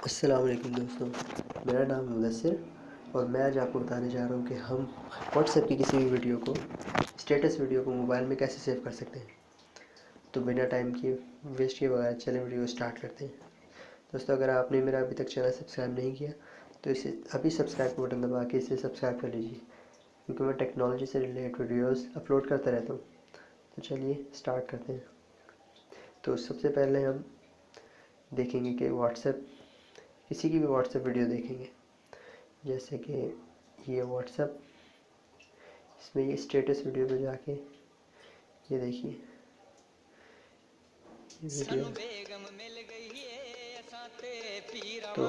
अस्सलाम वालेकुम दोस्तों, मेरा नाम मुदस्सिर और मैं आज आपको बताने जा रहा हूँ कि हम व्हाट्सएप की किसी भी वीडियो को स्टेटस वीडियो को मोबाइल में कैसे सेव कर सकते हैं। तो बिना टाइम की वेस्ट किए बगैर चलें वीडियो स्टार्ट करते हैं। दोस्तों, अगर आपने मेरा अभी तक चैनल सब्सक्राइब नहीं किया तो इसे अभी सब्सक्राइब का बटन दबा के इसे सब्सक्राइब कर लीजिए, क्योंकि मैं टेक्नोलॉजी से रिलेटेड वीडियोज़ अपलोड करता रहता हूँ। तो चलिए स्टार्ट करते हैं। तो सबसे पहले हम देखेंगे कि किसी की भी व्हाट्सएप वीडियो देखेंगे, जैसे कि ये व्हाट्सएप, इसमें ये स्टेटस वीडियो पे जाके ये देखिए ये वीडियो। तो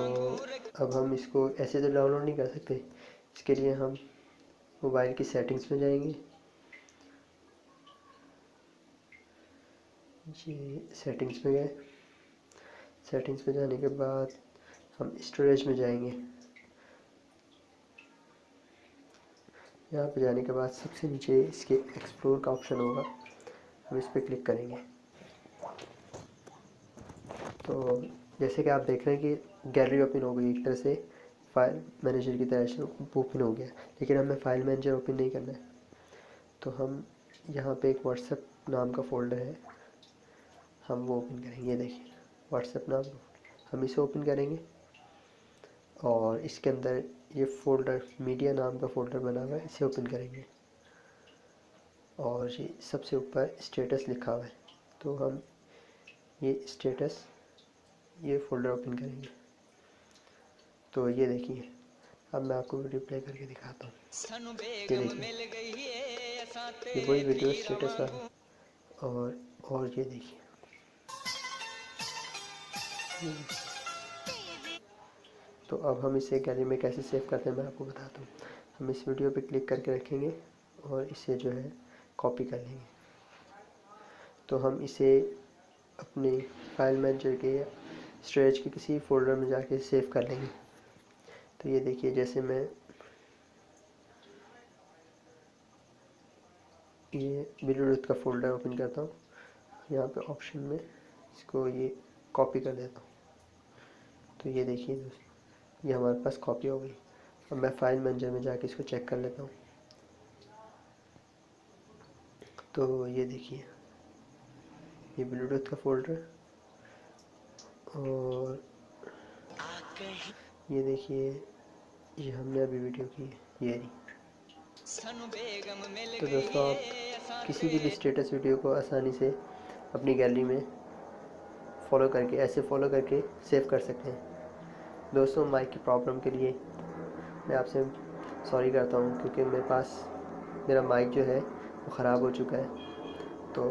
अब हम इसको ऐसे तो डाउनलोड नहीं कर सकते, इसके लिए हम मोबाइल की सेटिंग्स में जाएंगे। जी, सेटिंग्स में गए। सेटिंग्स में जाने के बाद हम स्टोरेज में जाएंगे। यहाँ पे जाने के बाद सबसे नीचे इसके एक्सप्लोर का ऑप्शन होगा, हम इस पर क्लिक करेंगे। तो जैसे कि आप देख रहे हैं कि गैलरी ओपन हो गई, एक तरह से फाइल मैनेजर की तरह से ओपन हो गया, लेकिन हमें फाइल मैनेजर ओपन नहीं करना है। तो हम यहाँ पे एक व्हाट्सएप नाम का फ़ोल्डर है, हम वो ओपन करेंगे। देखिए व्हाट्सएप नाम, हम इसे ओपन करेंगे और इसके अंदर ये फ़ोल्डर मीडिया नाम का फ़ोल्डर बना हुआ है, इसे ओपन करेंगे और ये सबसे ऊपर स्टेटस लिखा हुआ है, तो हम ये स्टेटस ये फ़ोल्डर ओपन करेंगे। तो ये देखिए, अब मैं आपको वीडियो प्ले करके दिखाता हूँ। ये देखिए, ये वही वीडियो स्टेटस वाला, और ये देखिए, तो अब हम इसे गैलरी में कैसे सेव करते हैं मैं आपको बताता हूँ। हम इस वीडियो पे क्लिक करके रखेंगे और इसे जो है कॉपी कर लेंगे। तो हम इसे अपने फाइल मैनेजर के या स्टोरेज के किसी फोल्डर में जाके सेव कर लेंगे। तो ये देखिए, जैसे मैं ये ब्लूटूथ का फ़ोल्डर ओपन करता हूँ, यहाँ पे ऑप्शन में इसको ये कॉपी कर देता हूँ। तो ये देखिए दोस्तों, ये हमारे पास कॉपी हो गई। अब मैं फाइल मैनेजर में जाके इसको चेक कर लेता हूँ। तो ये देखिए, ये ब्लूटूथ का फ़ोल्डर, और ये देखिए ये हमने अभी वीडियो की ये रही। तो दोस्तों, आप किसी की भी स्टेटस वीडियो को आसानी से अपनी गैलरी में ऐसे फॉलो करके सेव कर सकते हैं। दोस्तों, माइक की प्रॉब्लम के लिए मैं आपसे सॉरी करता हूँ, क्योंकि मेरा माइक जो है वो ख़राब हो चुका है, तो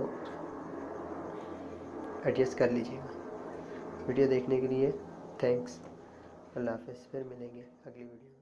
एडजस्ट कर लीजिएगा। वीडियो देखने के लिए थैंक्स। अल्लाह हाफ़िज़, फिर मिलेंगे अगली वीडियो में।